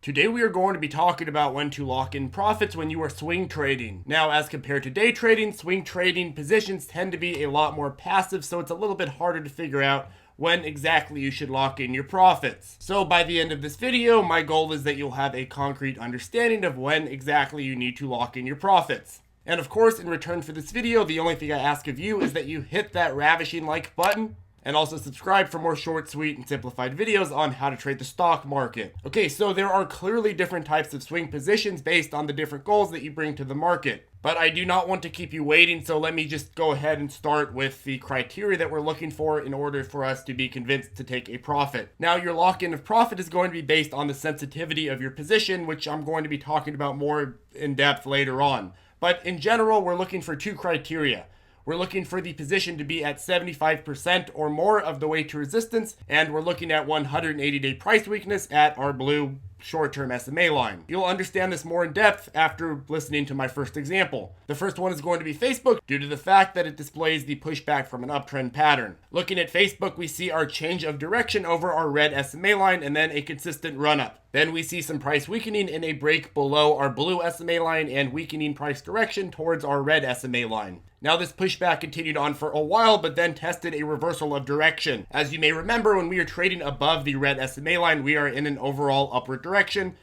Today we are going to be talking about when to lock in profits when you are swing trading. Now, as compared to day trading, swing trading positions tend to be a lot more passive, so it's a little bit harder to figure out when exactly you should lock in your profits. So by the end of this video, my goal is that you'll have a concrete understanding of when exactly you need to lock in your profits. And of course, in return for this video, the only thing I ask of you is that you hit that ravishing like button and also subscribe for more short, sweet, and simplified videos on how to trade the stock market. Okay, so there are clearly different types of swing positions based on the different goals that you bring to the market. But I do not want to keep you waiting, so let me just go ahead and start with the criteria that we're looking for in order for us to be convinced to take a profit. Now, your lock-in of profit is going to be based on the sensitivity of your position, which I'm going to be talking about more in depth later on. But in general, we're looking for two criteria. We're looking for the position to be at 75% or more of the way to resistance, and we're looking at 180-day price weakness at our blue short-term SMA line. You'll understand this more in depth after listening to my first example. The first one is going to be Facebook due to the fact that it displays the pushback from an uptrend pattern. Looking at Facebook, we see our change of direction over our red SMA line and then a consistent run-up. Then we see some price weakening in a break below our blue SMA line and weakening price direction towards our red SMA line. Now this pushback continued on for a while, but then tested a reversal of direction. As you may remember, when we are trading above the red SMA line, we are in an overall upward direction.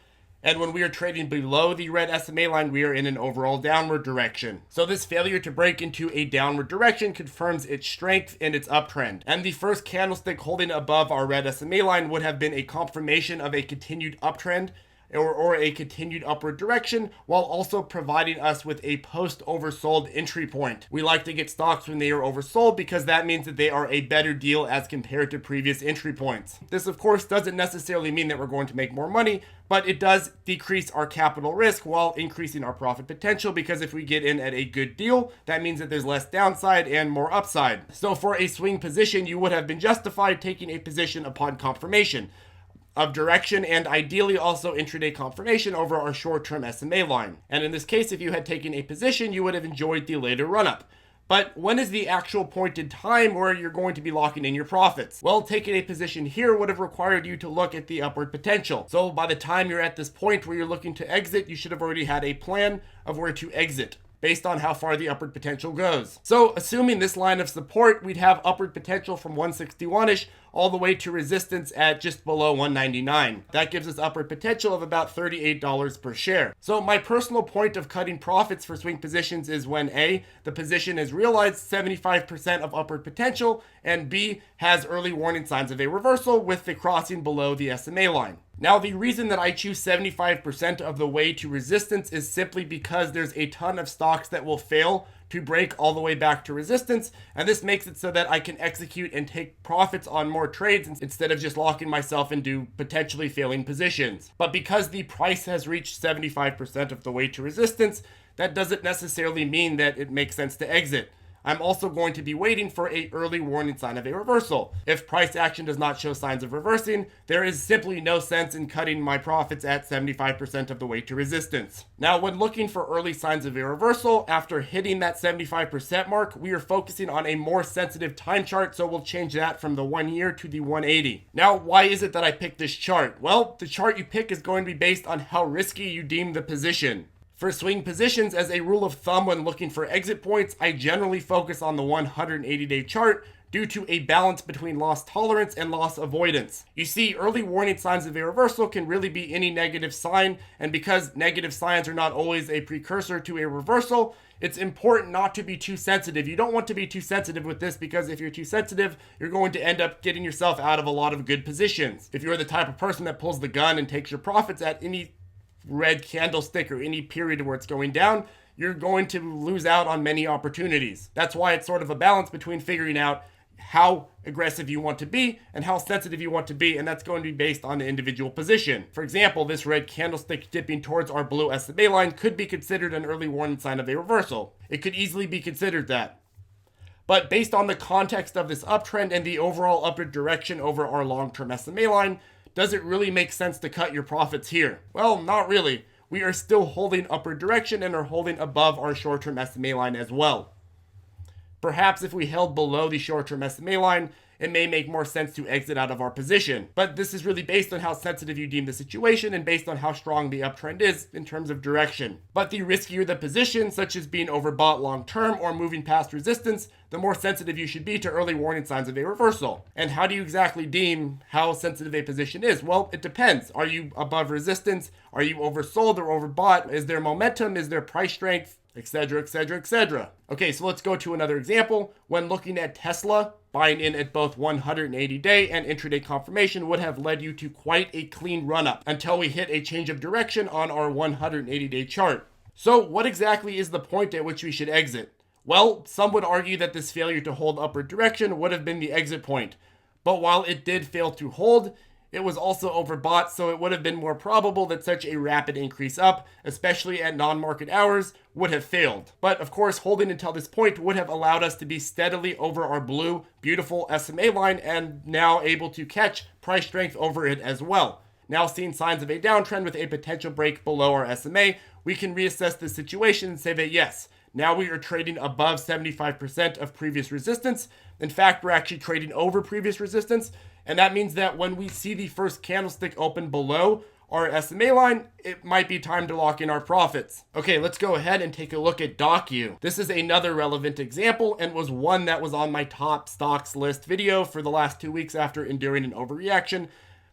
And when we are trading below the red SMA line, we are in an overall downward direction. So this failure to break into a downward direction confirms its strength in its uptrend. And the first candlestick holding above our red SMA line would have been a confirmation of a continued uptrend or a continued upward direction, while also providing us with a post-oversold entry point. We like to get stocks when they are oversold because that means that they are a better deal as compared to previous entry points. This, of course, doesn't necessarily mean that we're going to make more money, but it does decrease our capital risk while increasing our profit potential, because if we get in at a good deal, that means that there's less downside and more upside. So for a swing position, you would have been justified taking a position upon confirmation of direction and ideally also intraday confirmation over our short-term SMA line. And in this case, if you had taken a position, you would have enjoyed the later run-up. But when is the actual point in time where you're going to be locking in your profits? Well, taking a position here would have required you to look at the upward potential. So by the time you're at this point where you're looking to exit, you should have already had a plan of where to exit based on how far the upward potential goes. So assuming this line of support, we'd have upward potential from 161-ish all the way to resistance at just below 199. That gives us upward potential of about $38 per share. So my personal point of cutting profits for swing positions is when A, the position has realized 75% of upward potential, and B, has early warning signs of a reversal with the crossing below the SMA line. Now, the reason that I choose 75% of the way to resistance is simply because there's a ton of stocks that will fail to break all the way back to resistance, and this makes it so that I can execute and take profits on more trades instead of just locking myself into potentially failing positions. But because the price has reached 75% of the way to resistance, that doesn't necessarily mean that it makes sense to exit. I'm also going to be waiting for an early warning sign of a reversal. If price action does not show signs of reversing, there is simply no sense in cutting my profits at 75% of the way to resistance. Now, when looking for early signs of a reversal, after hitting that 75% mark, we are focusing on a more sensitive time chart, so we'll change that from the 1 year to the 180. Now, why is it that I picked this chart? Well, the chart you pick is going to be based on how risky you deem the position. For swing positions, as a rule of thumb when looking for exit points, I generally focus on the 180-day chart due to a balance between loss tolerance and loss avoidance. You see, early warning signs of a reversal can really be any negative sign, and because negative signs are not always a precursor to a reversal, it's important not to be too sensitive. You don't want to be too sensitive with this, because if you're too sensitive, you're going to end up getting yourself out of a lot of good positions. If you're the type of person that pulls the gun and takes your profits at any red candlestick or any period where it's going down, you're going to lose out on many opportunities. That's why it's sort of a balance between figuring out how aggressive you want to be and how sensitive you want to be, and that's going to be based on the individual position. For example, this red candlestick dipping towards our blue SMA line could be considered an early warning sign of a reversal. It could easily be considered that. But based on the context of this uptrend and the overall upward direction over our long-term SMA line, does it really make sense to cut your profits here? Well, not really. We are still holding upward direction and are holding above our short-term SMA line as well. Perhaps if we held below the short-term SMA line it may make more sense to exit out of our position. But this is really based on how sensitive you deem the situation and based on how strong the uptrend is in terms of direction. But the riskier the position, such as being overbought long term or moving past resistance, the more sensitive you should be to early warning signs of a reversal. And how do you exactly deem how sensitive a position is? Well, it depends. Are you above resistance? Are you oversold or overbought? Is there momentum? Is there price strength? Etc., etc., etc. Okay, so let's go to another example. When looking at Tesla, buying in at both 180-day and intraday confirmation would have led you to quite a clean run-up until we hit a change of direction on our 180-day chart. So what exactly is the point at which we should exit? Well, some would argue that this failure to hold upward direction would have been the exit point. But while it did fail to hold, it was also overbought, so it would have been more probable that such a rapid increase up, especially at non-market hours, would have failed. But of course, holding until this point would have allowed us to be steadily over our blue, beautiful SMA line and now able to catch price strength over it as well. Now seeing signs of a downtrend with a potential break below our SMA, we can reassess the situation and say that yes, now we are trading above 75% of previous resistance. In fact, we're actually trading over previous resistance. And that means that when we see the first candlestick open below our SMA line, it might be time to lock in our profits. Okay, let's go ahead and take a look at DocU. This is another relevant example and was one that was on my top stocks list video for the last 2 weeks after enduring an overreaction.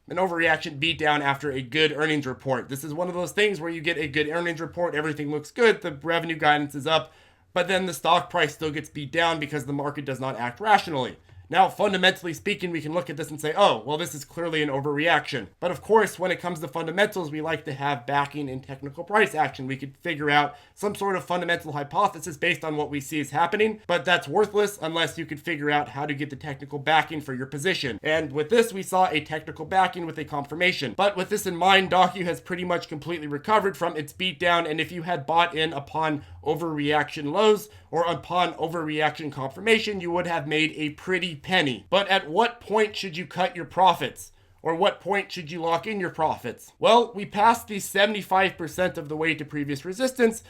An overreaction beat down after a good earnings report. This is one of those things where you get a good earnings report, everything looks good, the revenue guidance is up, but then the stock price still gets beat down because the market does not act rationally. Now, fundamentally speaking, we can look at this and say, oh, well, this is clearly an overreaction. But of course, when it comes to fundamentals, we like to have backing in technical price action. We could figure out some sort of fundamental hypothesis based on what we see is happening, but that's worthless unless you could figure out how to get the technical backing for your position. And with this, we saw a technical backing with a confirmation. But with this in mind, DocU has pretty much completely recovered from its beatdown, and if you had bought in upon overreaction lows or upon overreaction confirmation, you would have made a pretty penny. But at what point should you cut your profits? Or what point should you lock in your profits? Well, we passed the 75% of the way to previous resistance,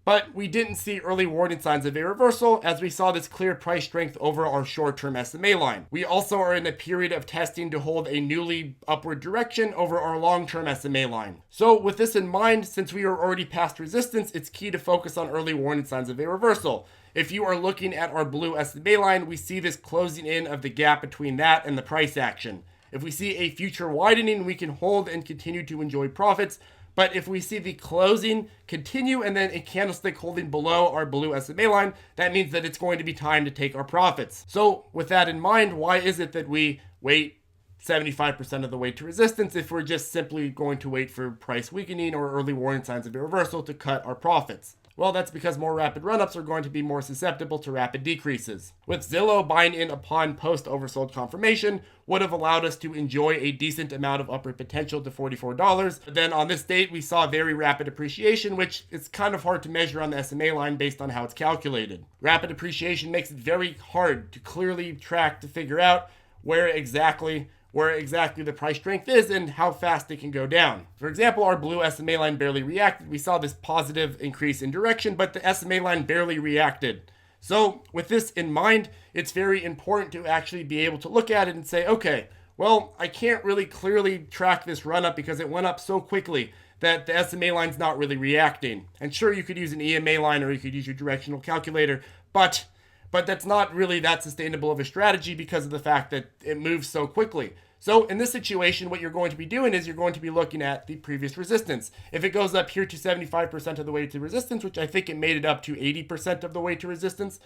but we didn't see early warning signs of a reversal as we saw this clear price strength over our short-term SMA line. We also are in a period of testing to hold a newly upward direction over our long-term SMA line. So with this in mind, since we are already past resistance, it's key to focus on early warning signs of a reversal. If you are looking at our blue SMA line, we see this closing in of the gap between that and the price action. If we see a future widening, we can hold and continue to enjoy profits. But if we see the closing continue and then a candlestick holding below our blue SMA line, that means that it's going to be time to take our profits. So with that in mind, why is it that we wait 75% of the way to resistance if we're just simply going to wait for price weakening or early warning signs of a reversal to cut our profits? Well, that's because more rapid run-ups are going to be more susceptible to rapid decreases. With Zillow, buying in upon post-oversold confirmation would have allowed us to enjoy a decent amount of upward potential to $44. But then on this date, we saw very rapid appreciation, which is kind of hard to measure on the SMA line based on how it's calculated. Rapid appreciation makes it very hard to clearly track to figure out where exactly the price strength is and how fast it can go down. For example, our blue SMA line barely reacted. We saw this positive increase in direction, but the SMA line barely reacted. So with this in mind, it's very important to actually be able to look at it and say, okay, well, I can't really clearly track this run up because it went up so quickly that the SMA line's not really reacting. And sure, you could use an EMA line or you could use your directional calculator, but that's not really that sustainable of a strategy because of the fact that it moves so quickly. So in this situation, what you're going to be doing is you're going to be looking at the previous resistance. If it goes up here to 75% of the way to resistance, which I think it made it up to 80% of the way to resistance,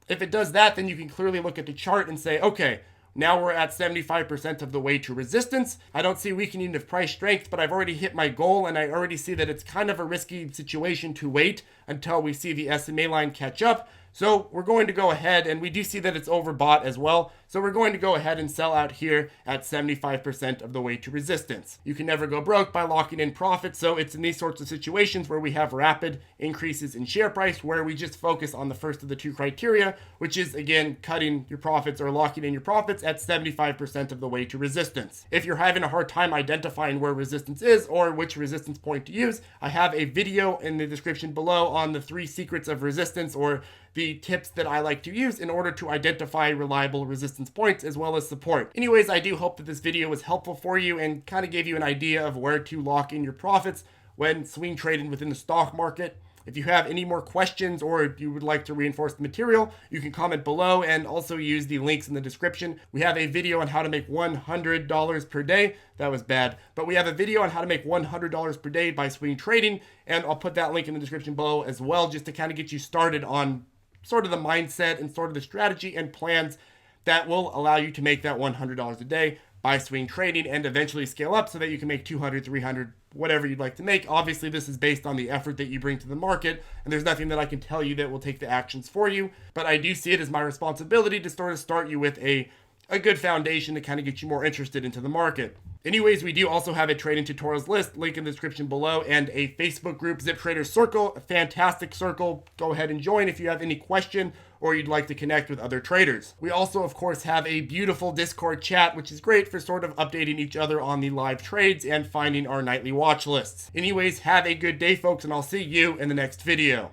if it does that, then you can clearly look at the chart and say, okay, now we're at 75% of the way to resistance. I don't see weakening of price strength, but I've already hit my goal and I already see that it's kind of a risky situation to wait until we see the SMA line catch up. So we're going to go ahead, and we do see that it's overbought as well. So we're going to go ahead and sell out here at 75% of the way to resistance. You can never go broke by locking in profits. So it's in these sorts of situations where we have rapid increases in share price, where we just focus on the first of the two criteria, which is again, cutting your profits or locking in your profits at 75% of the way to resistance. If you're having a hard time identifying where resistance is or which resistance point to use, I have a video in the description below on the 3 secrets of resistance, or the tips that I like to use in order to identify reliable resistance resistance points as well as support. Anyways, I do hope that this video was helpful for you and kind of gave you an idea of where to lock in your profits when swing trading within the stock market. If you have any more questions or if you would like to reinforce the material, you can comment below and also use the links in the description. We have a video on how to make $100 per day. That was bad. But we have a video on how to make $100 per day by swing trading, and I'll put that link in the description below as well, just to kind of get you started on sort of the mindset and sort of the strategy and plans that will allow you to make that $100 a day by swing trading and eventually scale up so that you can make 200, 300, whatever you'd like to make. Obviously, this is based on the effort that you bring to the market, and there's nothing that I can tell you that will take the actions for you. But I do see it as my responsibility to sort of start you with a good foundation to kind of get you more interested into the market. Anyways, we do also have a trading tutorials list, link in the description below, and a Facebook group, ZipTrader Circle, a fantastic circle. Go ahead and join if you have any question or you'd like to connect with other traders. We also, of course, have a beautiful Discord chat, which is great for sort of updating each other on the live trades and finding our nightly watch lists. Anyways, have a good day, folks, and I'll see you in the next video.